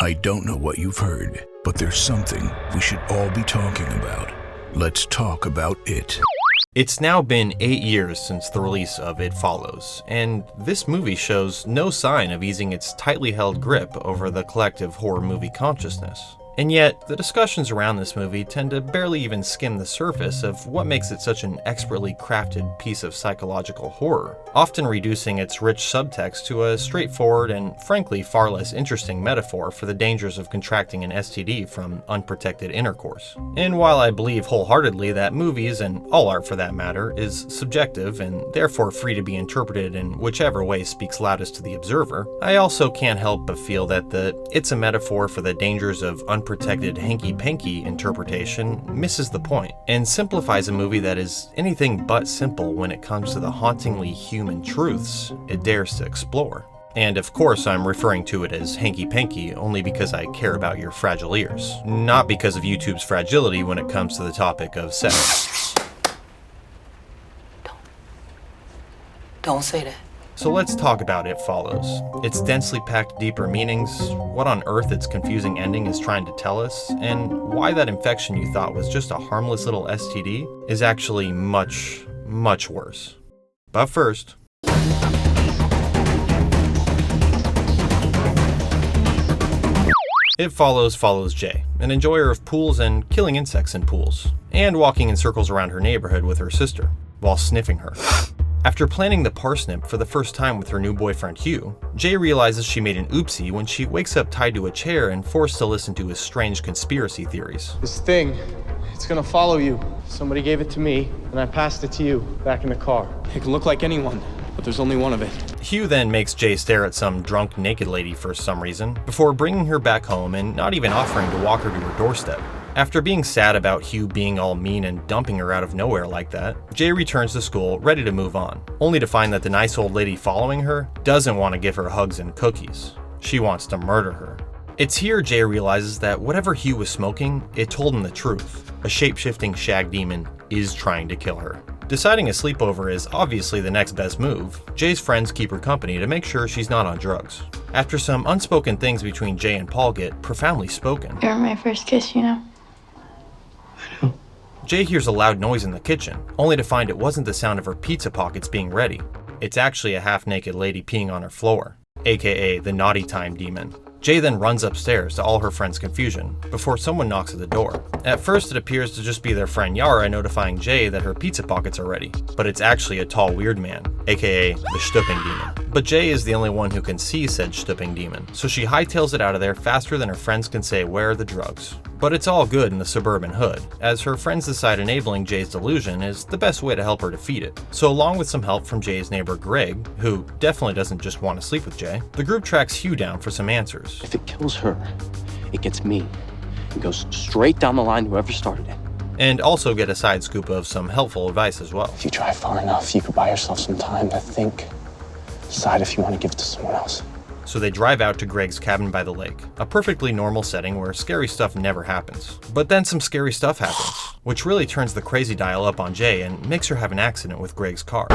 I don't know what you've heard, but there's something we should all be talking about. Let's talk about it. It's now been 8 years since the release of It Follows, and this movie shows no sign of easing its tightly held grip over the collective horror movie consciousness. And yet, the discussions around this movie tend to barely even skim the surface of what makes it such an expertly crafted piece of psychological horror, often reducing its rich subtext to a straightforward and frankly far less interesting metaphor for the dangers of contracting an STD from unprotected intercourse. And while I believe wholeheartedly that movies, and all art for that matter, is subjective and therefore free to be interpreted in whichever way speaks loudest to the observer, I also can't help but feel that it's a metaphor for the dangers of unprotected hanky-panky interpretation misses the point, and simplifies a movie that is anything but simple when it comes to the hauntingly human truths it dares to explore. And of course I'm referring to it as hanky-panky only because I care about your fragile ears, not because of YouTube's fragility when it comes to the topic of sex. Don't say that. So let's talk about It Follows. Its densely packed deeper meanings, what on earth its confusing ending is trying to tell us, and why that infection you thought was just a harmless little STD is actually much, much worse. But first, It follows Jay, an enjoyer of pools and killing insects in pools, and walking in circles around her neighborhood with her sister, while sniffing her. After planning the parsnip for the first time with her new boyfriend Hugh, Jay realizes she made an oopsie when she wakes up tied to a chair and forced to listen to his strange conspiracy theories. This thing, it's gonna follow you. Somebody gave it to me, and I passed it to you, back in the car. It can look like anyone, but there's only one of it. Hugh then makes Jay stare at some drunk naked lady for some reason, before bringing her back home and not even offering to walk her to her doorstep. After being sad about Hugh being all mean and dumping her out of nowhere like that, Jay returns to school ready to move on, only to find that the nice old lady following her doesn't want to give her hugs and cookies. She wants to murder her. It's here Jay realizes that whatever Hugh was smoking, it told him the truth. A shape-shifting shag demon is trying to kill her. Deciding a sleepover is obviously the next best move, Jay's friends keep her company to make sure she's not on drugs. After some unspoken things between Jay and Paul get profoundly spoken, You were my first kiss, you know? Jay hears a loud noise in the kitchen, only to find it wasn't the sound of her pizza pockets being ready. It's actually a half-naked lady peeing on her floor, aka the naughty time demon. Jay then runs upstairs to all her friends' confusion, before someone knocks at the door. At first it appears to just be their friend Yara notifying Jay that her pizza pockets are ready, but it's actually a tall weird man, aka the Stupping demon. But Jay is the only one who can see said Stupping demon, so she hightails it out of there faster than her friends can say where are the drugs. But it's all good in the suburban hood, as her friends decide enabling Jay's delusion is the best way to help her defeat it. So along with some help from Jay's neighbor Greg, who definitely doesn't just want to sleep with Jay, the group tracks Hugh down for some answers. If it kills her, it gets me. It goes straight down the line to whoever started it. And also get a side scoop of some helpful advice as well. If you drive far enough, you could buy yourself some time to think. Decide if you want to give it to someone else. So they drive out to Greg's cabin by the lake, a perfectly normal setting where scary stuff never happens. But then some scary stuff happens, which really turns the crazy dial up on Jay and makes her have an accident with Greg's car.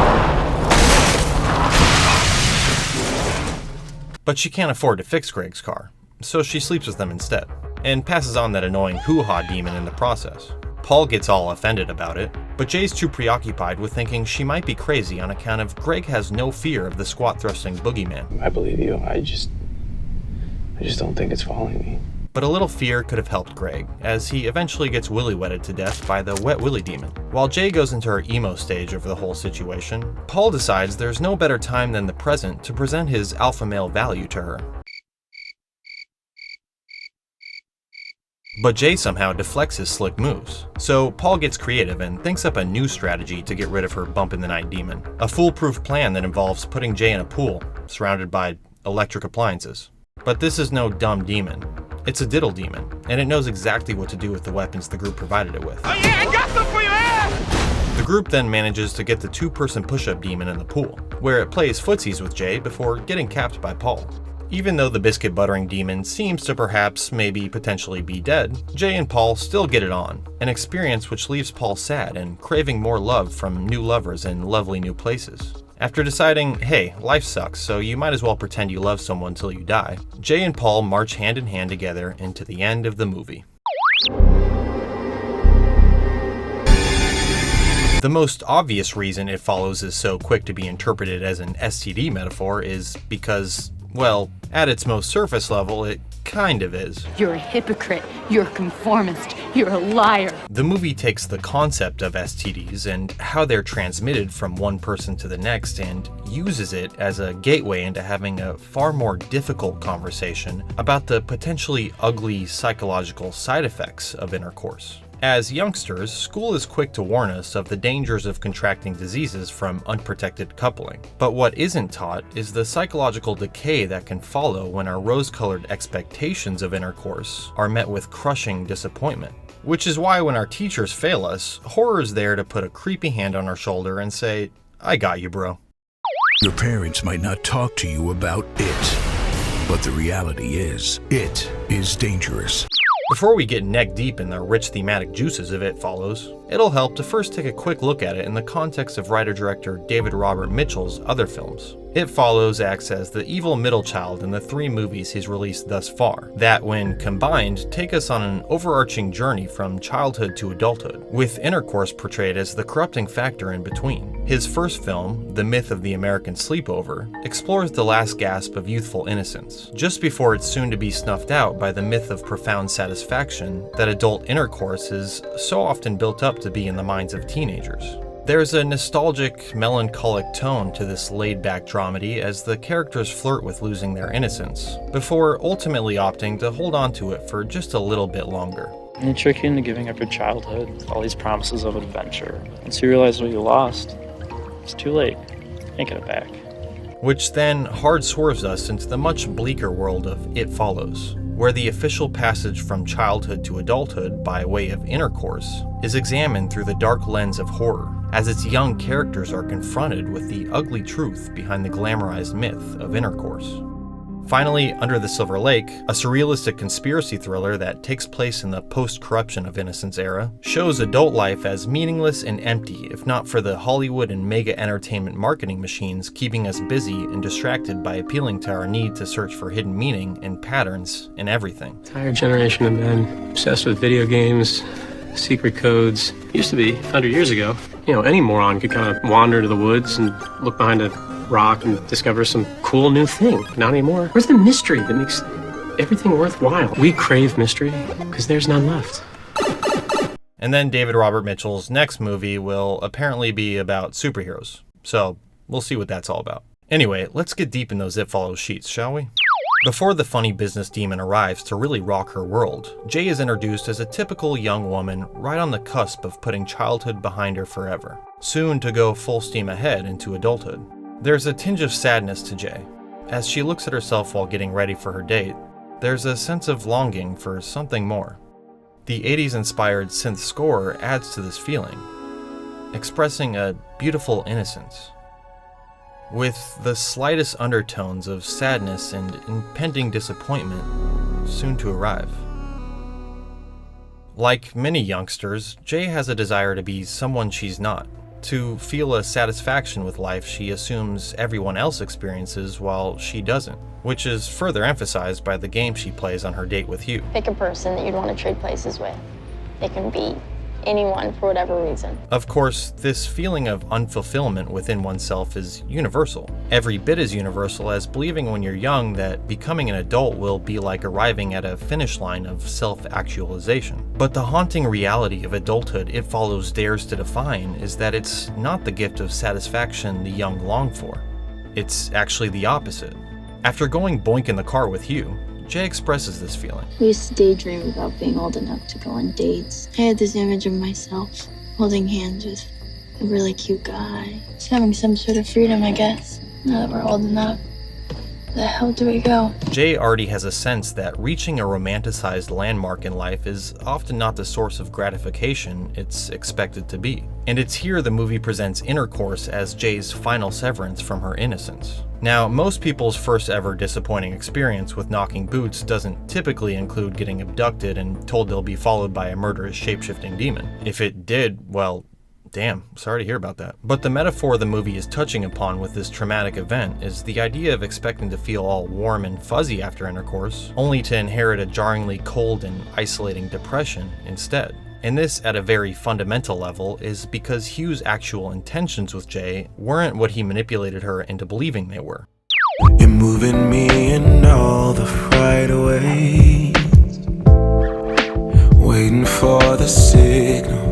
But she can't afford to fix Greg's car, so she sleeps with them instead, and passes on that annoying hoo-ha demon in the process. Paul gets all offended about it, but Jay's too preoccupied with thinking she might be crazy on account of Greg has no fear of the squat-thrusting boogeyman. I believe you. I just don't think it's following me. But a little fear could have helped Greg, as he eventually gets willy-wetted to death by the wet willy demon. While Jay goes into her emo stage over the whole situation, Paul decides there's no better time than the present to present his alpha male value to her. But Jay somehow deflects his slick moves. So Paul gets creative and thinks up a new strategy to get rid of her bump in the night demon. A foolproof plan that involves putting Jay in a pool, surrounded by electric appliances. But this is no dumb demon. It's a diddle demon, and it knows exactly what to do with the weapons the group provided it with. Oh yeah, I got some for you, man! The group then manages to get the two-person push-up demon in the pool, where it plays footsies with Jay before getting capped by Paul. Even though the biscuit buttering demon seems to perhaps maybe potentially be dead, Jay and Paul still get it on, an experience which leaves Paul sad and craving more love from new lovers in lovely new places. After deciding, hey, life sucks, so you might as well pretend you love someone till you die, Jay and Paul march hand in hand together into the end of the movie. The most obvious reason It Follows is so quick to be interpreted as an STD metaphor is because, well, at its most surface level, it kind of is. You're a hypocrite, you're a conformist, you're a liar. The movie takes the concept of STDs and how they're transmitted from one person to the next and uses it as a gateway into having a far more difficult conversation about the potentially ugly psychological side effects of intercourse. As youngsters, school is quick to warn us of the dangers of contracting diseases from unprotected coupling. But what isn't taught is the psychological decay that can follow when our rose-colored expectations of intercourse are met with crushing disappointment. Which is why when our teachers fail us, horror's there to put a creepy hand on our shoulder and say, I got you, bro. Your parents might not talk to you about it, but the reality is, it is dangerous. Before we get neck deep in the rich thematic juices of It Follows, it'll help to first take a quick look at it in the context of writer-director David Robert Mitchell's other films. It Follows acts as the evil middle child in the 3 movies he's released thus far, that when combined take us on an overarching journey from childhood to adulthood, with intercourse portrayed as the corrupting factor in between. His first film, The Myth of the American Sleepover, explores the last gasp of youthful innocence, just before it's soon to be snuffed out by the myth of profound satisfaction that adult intercourse is so often built up to be in the minds of teenagers. There's a nostalgic, melancholic tone to this laid-back dramedy as the characters flirt with losing their innocence, before ultimately opting to hold on to it for just a little bit longer. And they trick you into giving up your childhood with all these promises of adventure. Once you realize what you lost, it's too late. Can't get it back. Which then hard swerves us into the much bleaker world of It Follows, where the official passage from childhood to adulthood by way of intercourse is examined through the dark lens of horror, as its young characters are confronted with the ugly truth behind the glamorized myth of intercourse. Finally, Under the Silver Lake, a surrealistic conspiracy thriller that takes place in the post-corruption of innocence era, shows adult life as meaningless and empty if not for the Hollywood and mega entertainment marketing machines keeping us busy and distracted by appealing to our need to search for hidden meaning and patterns in everything. Entire generation of men obsessed with video games, secret codes. Used to be, 100 years ago, any moron could kind of wander to the woods and look behind a rock and discover some cool new thing. Not anymore. Where's the mystery that makes everything worthwhile? We crave mystery because there's none left. And then David Robert Mitchell's next movie will apparently be about superheroes. So we'll see what that's all about. Anyway, let's get deep in those It Follows sheets, shall we? Before the funny business demon arrives to really rock her world, Jay is introduced as a typical young woman right on the cusp of putting childhood behind her forever, soon to go full steam ahead into adulthood. There's a tinge of sadness to Jay. As she looks at herself while getting ready for her date, there's a sense of longing for something more. The 80s-inspired synth score adds to this feeling, expressing a beautiful innocence, with the slightest undertones of sadness and impending disappointment soon to arrive. Like many youngsters, Jay has a desire to be someone she's not, to feel a satisfaction with life she assumes everyone else experiences while she doesn't, which is further emphasized by the game she plays on her date with Hugh. Pick a person that you'd want to trade places with. They can be anyone for whatever reason. Of course, this feeling of unfulfillment within oneself is universal. Every bit as universal as believing when you're young that becoming an adult will be like arriving at a finish line of self-actualization. But the haunting reality of adulthood It Follows dares to define is that it's not the gift of satisfaction the young long for. It's actually the opposite. After going boink in the car with Hugh, Jay expresses this feeling. We used to daydream about being old enough to go on dates. I had this image of myself holding hands with a really cute guy. Just having some sort of freedom, I guess. Now that we're old enough, where the hell do we go? Jay already has a sense that reaching a romanticized landmark in life is often not the source of gratification it's expected to be. And it's here the movie presents intercourse as Jay's final severance from her innocence. Now, most people's first ever disappointing experience with knocking boots doesn't typically include getting abducted and told they'll be followed by a murderous shape-shifting demon. If it did, well, Damn, sorry to hear about that. But the metaphor the movie is touching upon with this traumatic event is the idea of expecting to feel all warm and fuzzy after intercourse, only to inherit a jarringly cold and isolating depression instead. And this, at a very fundamental level, is because Hugh's actual intentions with Jay weren't what he manipulated her into believing they were. You're moving me in all the right ways, waiting for the signal.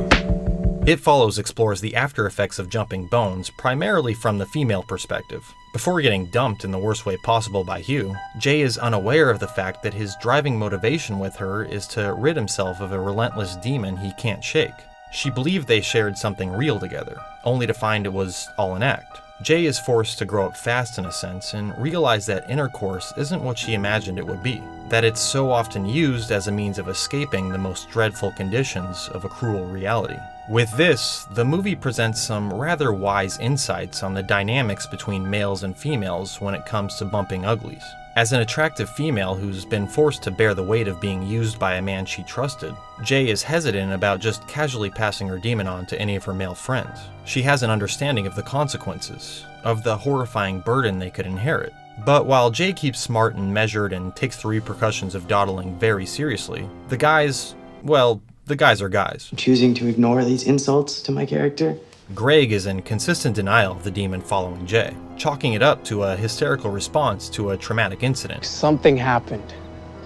It Follows explores the after effects of jumping bones, primarily from the female perspective. Before getting dumped in the worst way possible by Hugh, Jay is unaware of the fact that his driving motivation with her is to rid himself of a relentless demon he can't shake. She believed they shared something real together, only to find it was all an act. Jay is forced to grow up fast in a sense and realize that intercourse isn't what she imagined it would be, that it's so often used as a means of escaping the most dreadful conditions of a cruel reality. With this, the movie presents some rather wise insights on the dynamics between males and females when it comes to bumping uglies. As an attractive female who's been forced to bear the weight of being used by a man she trusted, Jay is hesitant about just casually passing her demon on to any of her male friends. She has an understanding of the consequences, of the horrifying burden they could inherit. But while Jay keeps smart and measured and takes the repercussions of dawdling very seriously, the guys are guys. Choosing to ignore these insults to my character? Greg is in consistent denial of the demon following Jay, chalking it up to a hysterical response to a traumatic incident. Something happened,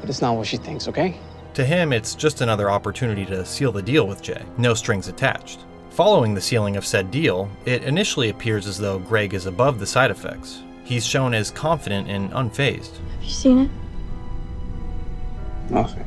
but it's not what she thinks, okay? To him, it's just another opportunity to seal the deal with Jay, no strings attached. Following the sealing of said deal, it initially appears as though Greg is above the side effects. He's shown as confident and unfazed. Have you seen it? Nothing.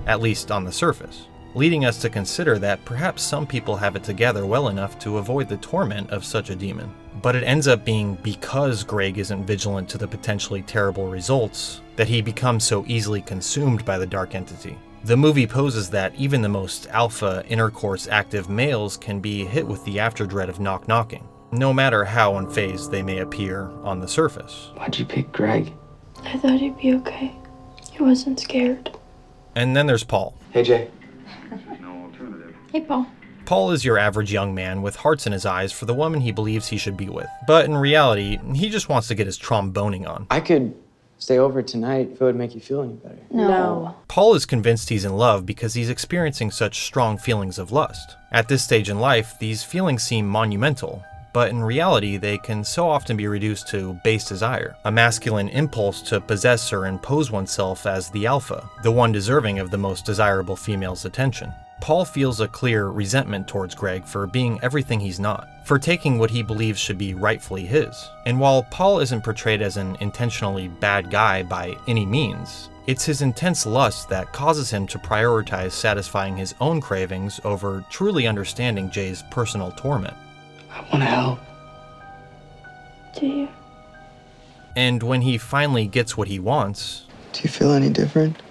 At least on the surface, leading us to consider that perhaps some people have it together well enough to avoid the torment of such a demon. But it ends up being because Greg isn't vigilant to the potentially terrible results that he becomes so easily consumed by the dark entity. The movie poses that even the most alpha, intercourse active males can be hit with the afterdread of knock-knocking, no matter how unfazed they may appear on the surface. Why'd you pick Greg? I thought he'd be okay. He wasn't scared. And then there's Paul. Hey, Jay. Hey, Paul. Paul is your average young man with hearts in his eyes for the woman he believes he should be with. But in reality, he just wants to get his tromboning on. I could stay over tonight if it would make you feel any better. No. Paul is convinced he's in love because he's experiencing such strong feelings of lust. At this stage in life, these feelings seem monumental, but in reality, they can so often be reduced to base desire, a masculine impulse to possess or impose oneself as the alpha, the one deserving of the most desirable female's attention. Paul feels a clear resentment towards Greg for being everything he's not, for taking what he believes should be rightfully his. And while Paul isn't portrayed as an intentionally bad guy by any means, it's his intense lust that causes him to prioritize satisfying his own cravings over truly understanding Jay's personal torment. I want to help. Do you? And when he finally gets what he wants, Do you feel any different?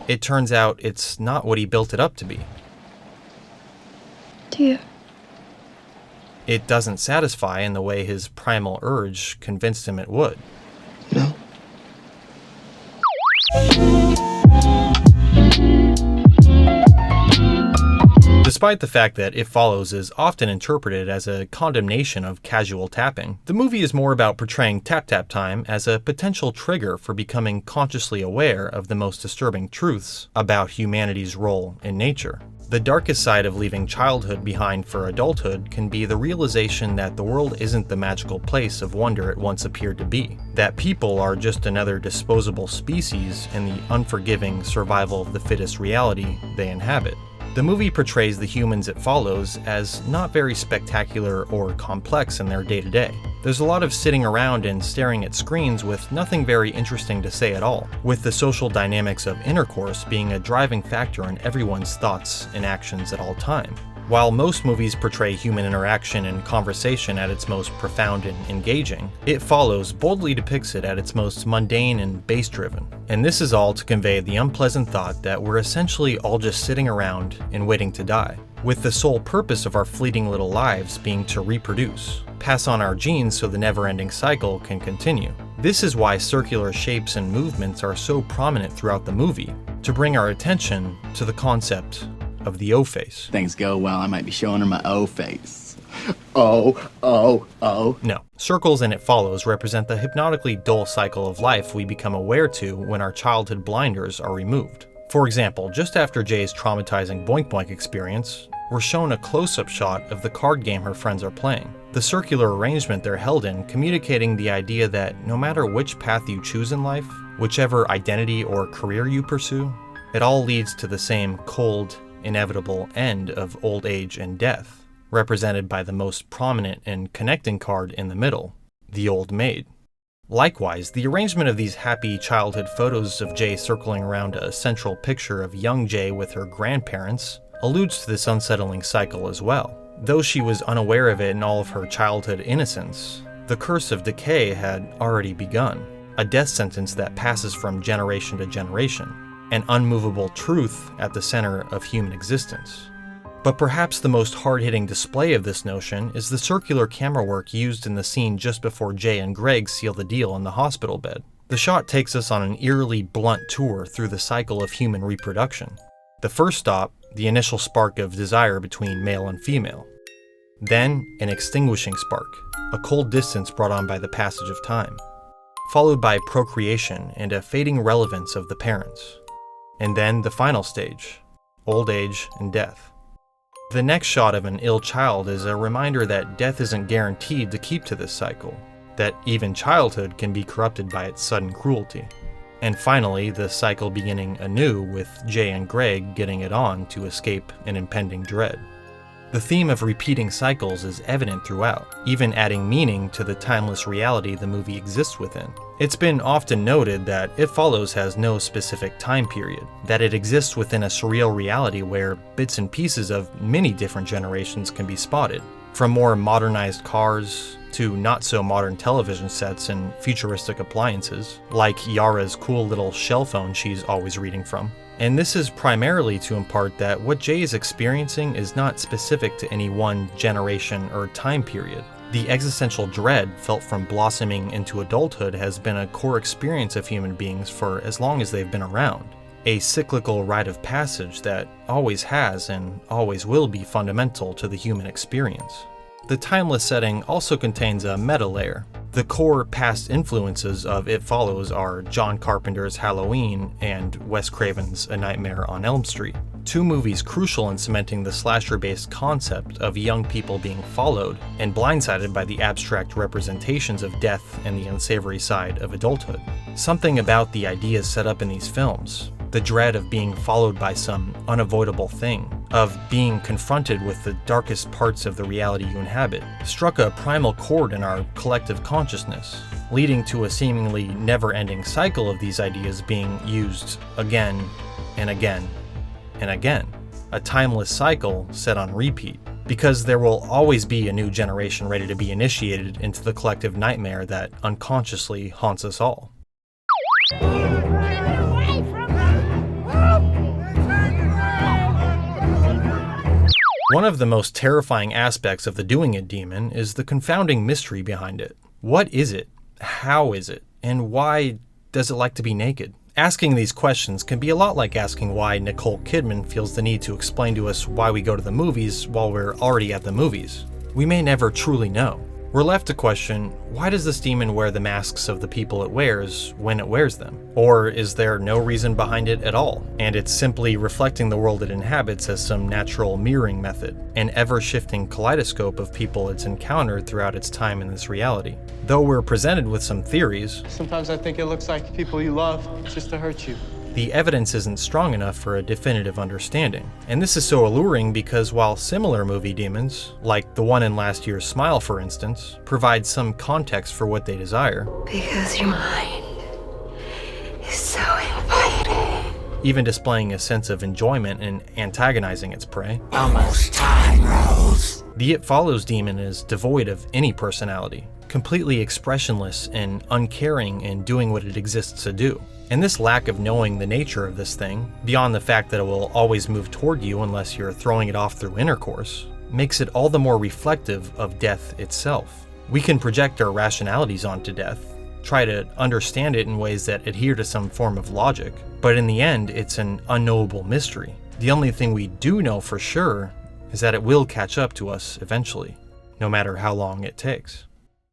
it turns out it's not what he built it up to be. Do you? It doesn't satisfy in the way his primal urge convinced him it would. No. Despite the fact that It Follows is often interpreted as a condemnation of casual tapping, the movie is more about portraying tap-tap time as a potential trigger for becoming consciously aware of the most disturbing truths about humanity's role in nature. The darkest side of leaving childhood behind for adulthood can be the realization that the world isn't the magical place of wonder it once appeared to be, that people are just another disposable species in the unforgiving survival of the fittest reality they inhabit. The movie portrays the humans it follows as not very spectacular or complex in their day-to-day. There's a lot of sitting around and staring at screens with nothing very interesting to say at all, with the social dynamics of intercourse being a driving factor in everyone's thoughts and actions at all time. While most movies portray human interaction and conversation at its most profound and engaging, It Follows boldly depicts it at its most mundane and base-driven. And this is all to convey the unpleasant thought that we're essentially all just sitting around and waiting to die, with the sole purpose of our fleeting little lives being to reproduce, pass on our genes so the never-ending cycle can continue. This is why circular shapes and movements are so prominent throughout the movie, to bring our attention to the concept of the O-face. Things go well, I might be showing her my O-face. Oh. No. Circles and It Follows represent the hypnotically dull cycle of life we become aware to when our childhood blinders are removed. For example, just after Jay's traumatizing Boink Boink experience, we're shown a close-up shot of the card game her friends are playing. The circular arrangement they're held in communicating the idea that no matter which path you choose in life, whichever identity or career you pursue, it all leads to the same cold, inevitable end of old age and death, represented by the most prominent and connecting card in the middle, the Old Maid. Likewise, the arrangement of these happy childhood photos of Jay circling around a central picture of young Jay with her grandparents alludes to this unsettling cycle as well. Though she was unaware of it in all of her childhood innocence, the curse of decay had already begun, a death sentence that passes from generation to generation, an unmovable truth at the center of human existence. But perhaps the most hard-hitting display of this notion is the circular camera work used in the scene just before Jay and Greg seal the deal in the hospital bed. The shot takes us on an eerily blunt tour through the cycle of human reproduction. The first stop, the initial spark of desire between male and female. Then, an extinguishing spark, a cold distance brought on by the passage of time. Followed by procreation and a fading relevance of the parents. And then the final stage, old age and death. The next shot of an ill child is a reminder that death isn't guaranteed to keep to this cycle, that even childhood can be corrupted by its sudden cruelty. And finally, the cycle beginning anew with Jay and Greg getting it on to escape an impending dread. The theme of repeating cycles is evident throughout, even adding meaning to the timeless reality the movie exists within. It's been often noted that It Follows has no specific time period, that it exists within a surreal reality where bits and pieces of many different generations can be spotted, from more modernized cars to not-so-modern television sets and futuristic appliances, like Yara's cool little shell phone she's always reading from. And this is primarily to impart that what Jay is experiencing is not specific to any one generation or time period. The existential dread felt from blossoming into adulthood has been a core experience of human beings for as long as they've been around. A cyclical rite of passage that always has and always will be fundamental to the human experience. The timeless setting also contains a meta layer. The core past influences of It Follows are John Carpenter's Halloween and Wes Craven's A Nightmare on Elm Street, two movies crucial in cementing the slasher-based concept of young people being followed and blindsided by the abstract representations of death and the unsavory side of adulthood. Something about the ideas set up in these films, the dread of being followed by some unavoidable thing, of being confronted with the darkest parts of the reality you inhabit, struck a primal chord in our collective consciousness, leading to a seemingly never-ending cycle of these ideas being used again and again and again, a timeless cycle set on repeat, because there will always be a new generation ready to be initiated into the collective nightmare that unconsciously haunts us all. One of the most terrifying aspects of the Doing It demon is the confounding mystery behind it. What is it? How is it? And why does it like to be naked? Asking these questions can be a lot like asking why Nicole Kidman feels the need to explain to us why we go to the movies while we're already at the movies. We may never truly know. We're left to question, why does this demon wear the masks of the people it wears when it wears them? Or is there no reason behind it at all, and it's simply reflecting the world it inhabits as some natural mirroring method, an ever-shifting kaleidoscope of people it's encountered throughout its time in this reality? Though we're presented with some theories, sometimes I think it looks like people you love just to hurt you. The evidence isn't strong enough for a definitive understanding. And this is so alluring because while similar movie demons, like the one in last year's Smile for instance, provide some context for what they desire, Because your mind is so inviting. Even displaying a sense of enjoyment in antagonizing its prey. Almost time, Rose. The It Follows demon is devoid of any personality, completely expressionless and uncaring in doing what it exists to do. And this lack of knowing the nature of this thing, beyond the fact that it will always move toward you unless you're throwing it off through intercourse, makes it all the more reflective of death itself. We can project our rationalities onto death, try to understand it in ways that adhere to some form of logic, but in the end, it's an unknowable mystery. The only thing we do know for sure is that it will catch up to us eventually, no matter how long it takes.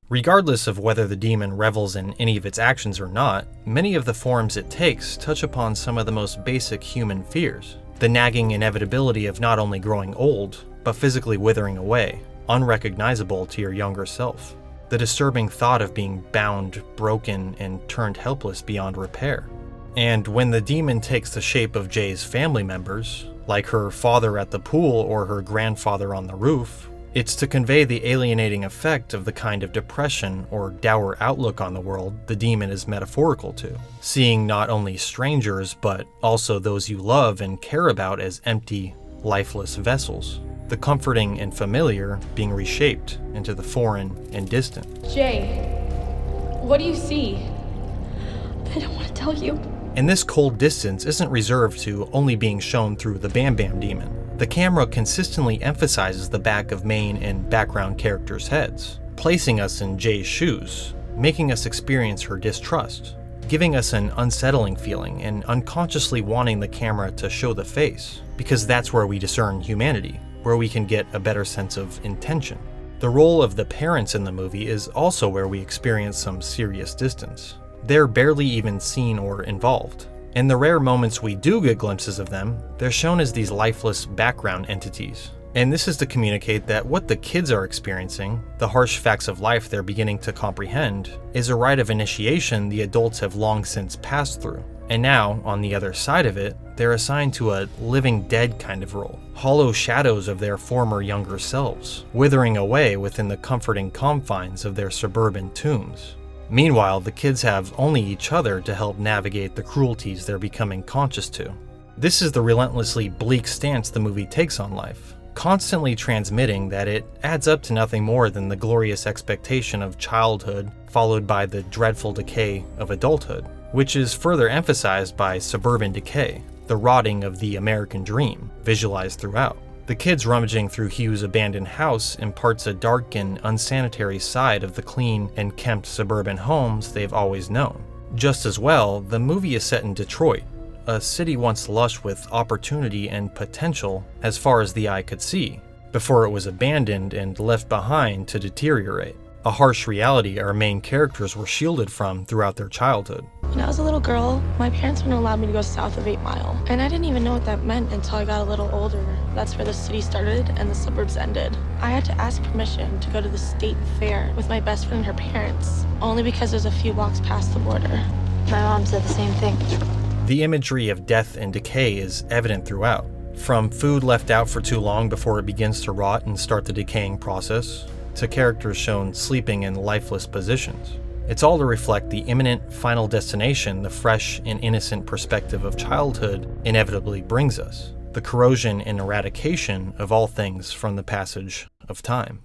Regardless of whether the demon revels in any of its actions or not, many of the forms it takes touch upon some of the most basic human fears. The nagging inevitability of not only growing old, but physically withering away, unrecognizable to your younger self. The disturbing thought of being bound, broken, and turned helpless beyond repair. And when the demon takes the shape of Jay's family members, like her father at the pool or her grandfather on the roof, it's to convey the alienating effect of the kind of depression or dour outlook on the world the demon is metaphorical to, seeing not only strangers but also those you love and care about as empty, lifeless vessels, the comforting and familiar being reshaped into the foreign and distant. Jay, what do you see? I don't want to tell you. And this cold distance isn't reserved to only being shown through the Bam Bam demon. The camera consistently emphasizes the back of main and background characters' heads, placing us in Jay's shoes, making us experience her distrust, giving us an unsettling feeling and unconsciously wanting the camera to show the face, because that's where we discern humanity, where we can get a better sense of intention. The role of the parents in the movie is also where we experience some serious distance. They're barely even seen or involved. In the rare moments we do get glimpses of them, they're shown as these lifeless background entities. And this is to communicate that what the kids are experiencing, the harsh facts of life they're beginning to comprehend, is a rite of initiation the adults have long since passed through. And now, on the other side of it, they're assigned to a living dead kind of role, hollow shadows of their former younger selves, withering away within the comforting confines of their suburban tombs. Meanwhile, the kids have only each other to help navigate the cruelties they're becoming conscious to. This is the relentlessly bleak stance the movie takes on life, constantly transmitting that it adds up to nothing more than the glorious expectation of childhood followed by the dreadful decay of adulthood, which is further emphasized by suburban decay, the rotting of the American dream, visualized throughout. The kids rummaging through Hugh's abandoned house imparts a dark and unsanitary side of the clean and kempt suburban homes they've always known. Just as well, the movie is set in Detroit, a city once lush with opportunity and potential as far as the eye could see, before it was abandoned and left behind to deteriorate. A harsh reality our main characters were shielded from throughout their childhood. When I was a little girl, my parents wouldn't allow me to go south of 8 Mile. And I didn't even know what that meant until I got a little older. That's where the city started and the suburbs ended. I had to ask permission to go to the state fair with my best friend and her parents, only because there's a few blocks past the border. My mom said the same thing. The imagery of death and decay is evident throughout. From food left out for too long before it begins to rot and start the decaying process, to characters shown sleeping in lifeless positions. It's all to reflect the imminent final destination the fresh and innocent perspective of childhood inevitably brings us, the corrosion and eradication of all things from the passage of time.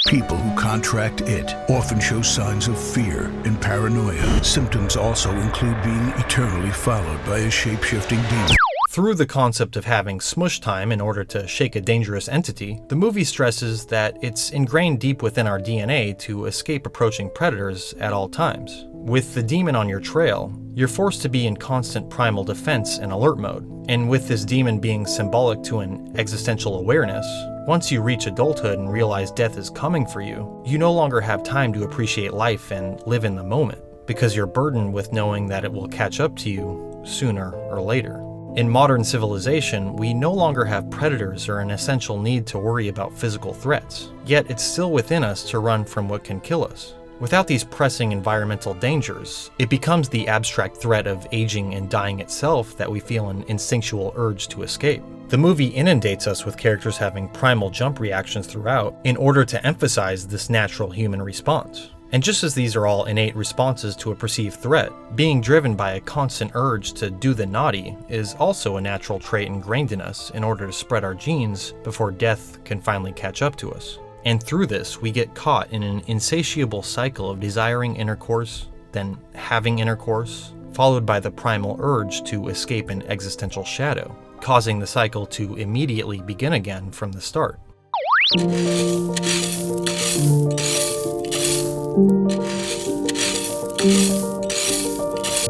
People who contract it often show signs of fear and paranoia. Symptoms also include being eternally followed by a shape-shifting demon. Through the concept of having smush time in order to shake a dangerous entity, the movie stresses that it's ingrained deep within our DNA to escape approaching predators at all times. With the demon on your trail, you're forced to be in constant primal defense and alert mode. And with this demon being symbolic to an existential awareness, once you reach adulthood and realize death is coming for you, you no longer have time to appreciate life and live in the moment, because you're burdened with knowing that it will catch up to you sooner or later. In modern civilization, we no longer have predators or an essential need to worry about physical threats, yet it's still within us to run from what can kill us. Without these pressing environmental dangers, it becomes the abstract threat of aging and dying itself that we feel an instinctual urge to escape. The movie inundates us with characters having primal jump reactions throughout in order to emphasize this natural human response. And just as these are all innate responses to a perceived threat, being driven by a constant urge to do the naughty is also a natural trait ingrained in us in order to spread our genes before death can finally catch up to us. And through this, we get caught in an insatiable cycle of desiring intercourse, then having intercourse, followed by the primal urge to escape an existential shadow, causing the cycle to immediately begin again from the start.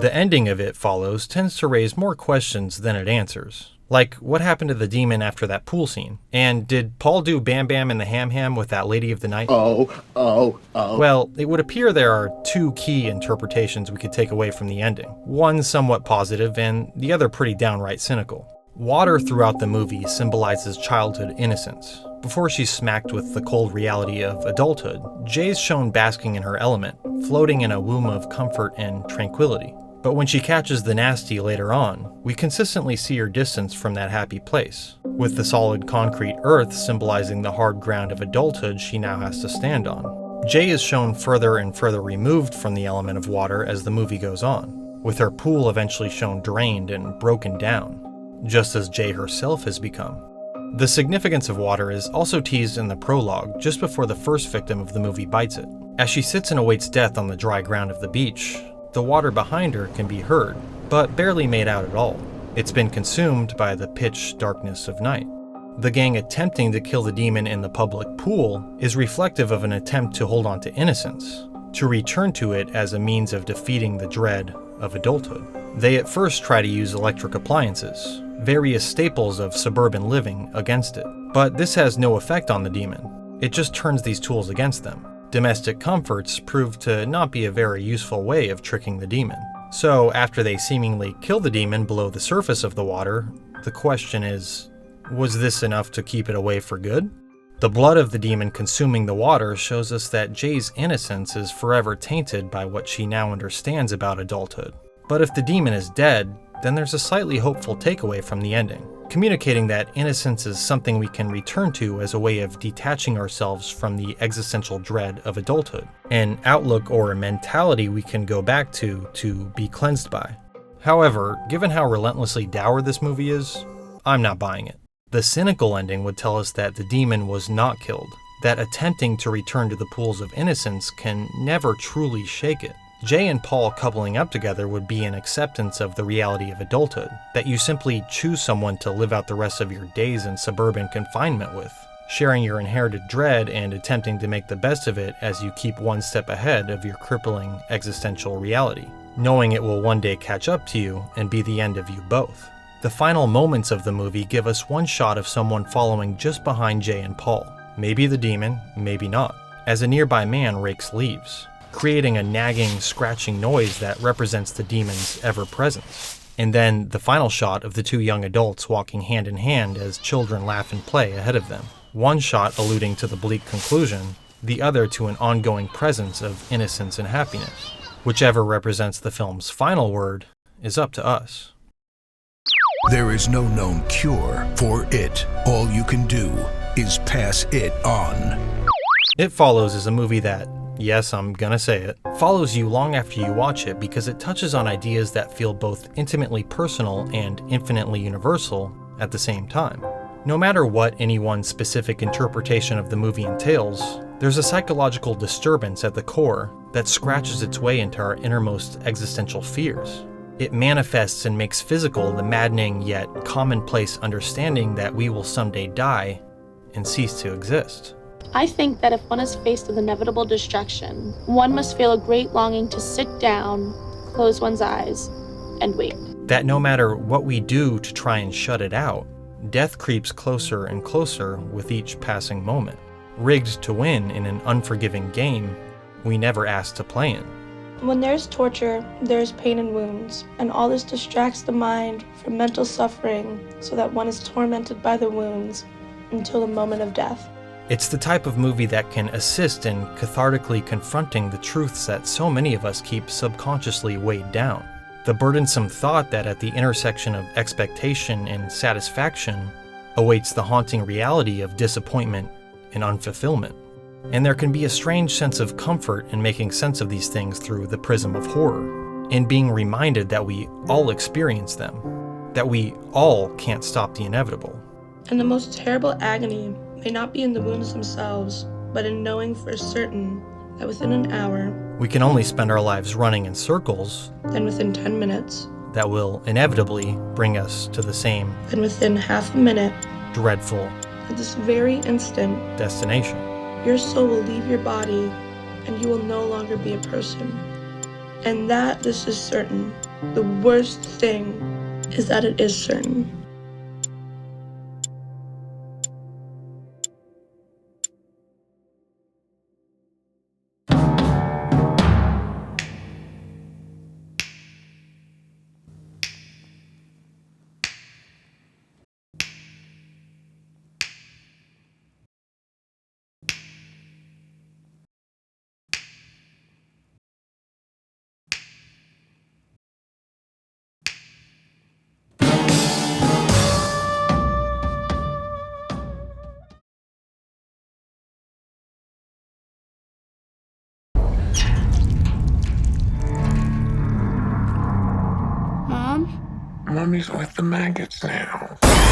The ending of It Follows tends to raise more questions than it answers. Like, what happened to the demon after that pool scene? And did Paul do Bam Bam and the Ham Ham with that lady of the night? Oh. Well, it would appear there are two key interpretations we could take away from the ending. One somewhat positive, and the other pretty downright cynical. Water throughout the movie symbolizes childhood innocence. Before she's smacked with the cold reality of adulthood, Jay's shown basking in her element, floating in a womb of comfort and tranquility. But when she catches the nasty later on, we consistently see her distance from that happy place, with the solid concrete earth symbolizing the hard ground of adulthood she now has to stand on. Jay is shown further and further removed from the element of water as the movie goes on, with her pool eventually shown drained and broken down, just as Jay herself has become. The significance of water is also teased in the prologue just before the first victim of the movie bites it. As she sits and awaits death on the dry ground of the beach, the water behind her can be heard, but barely made out at all. It's been consumed by the pitch darkness of night. The gang attempting to kill the demon in the public pool is reflective of an attempt to hold on to innocence, to return to it as a means of defeating the dread of adulthood. They at first try to use electric appliances, various staples of suburban living, against it. But this has no effect on the demon. It just turns these tools against them. Domestic comforts prove to not be a very useful way of tricking the demon. So after they seemingly kill the demon below the surface of the water, the question is, was this enough to keep it away for good? The blood of the demon consuming the water shows us that Jay's innocence is forever tainted by what she now understands about adulthood. But if the demon is dead, then there's a slightly hopeful takeaway from the ending, communicating that innocence is something we can return to as a way of detaching ourselves from the existential dread of adulthood, an outlook or a mentality we can go back to be cleansed by. However, given how relentlessly dour this movie is, I'm not buying it. The cynical ending would tell us that the demon was not killed, that attempting to return to the pools of innocence can never truly shake it. Jay and Paul coupling up together would be an acceptance of the reality of adulthood, that you simply choose someone to live out the rest of your days in suburban confinement with, sharing your inherited dread and attempting to make the best of it as you keep one step ahead of your crippling existential reality, knowing it will one day catch up to you and be the end of you both. The final moments of the movie give us one shot of someone following just behind Jay and Paul, maybe the demon, maybe not, as a nearby man rakes leaves, creating a nagging, scratching noise that represents the demon's ever-presence. And then the final shot of the two young adults walking hand in hand as children laugh and play ahead of them. One shot alluding to the bleak conclusion, the other to an ongoing presence of innocence and happiness. Whichever represents the film's final word is up to us. There is no known cure for it. All you can do is pass it on. It Follows is a movie that, yes, I'm gonna say it, follows you long after you watch it because it touches on ideas that feel both intimately personal and infinitely universal at the same time. No matter what any one specific interpretation of the movie entails, there's a psychological disturbance at the core that scratches its way into our innermost existential fears. It manifests and makes physical the maddening yet commonplace understanding that we will someday die and cease to exist. I think that if one is faced with inevitable destruction, one must feel a great longing to sit down, close one's eyes, and wait. That no matter what we do to try and shut it out, death creeps closer and closer with each passing moment, rigged to win in an unforgiving game we never asked to play in. When there's torture, there's pain and wounds, and all this distracts the mind from mental suffering so that one is tormented by the wounds until the moment of death. It's the type of movie that can assist in cathartically confronting the truths that so many of us keep subconsciously weighed down. The burdensome thought that at the intersection of expectation and satisfaction awaits the haunting reality of disappointment and unfulfillment. And there can be a strange sense of comfort in making sense of these things through the prism of horror, in being reminded that we all experience them, that we all can't stop the inevitable. And the most terrible agony may not be in the wounds themselves, but in knowing for certain that within an hour, we can only spend our lives running in circles, then within 10 minutes, that will inevitably bring us to the same, then within half a minute, dreadful, at this very instant, destination. Your soul will leave your body, and you will no longer be a person. And that this is certain. The worst thing is that it is certain. Mommy's with the maggots now.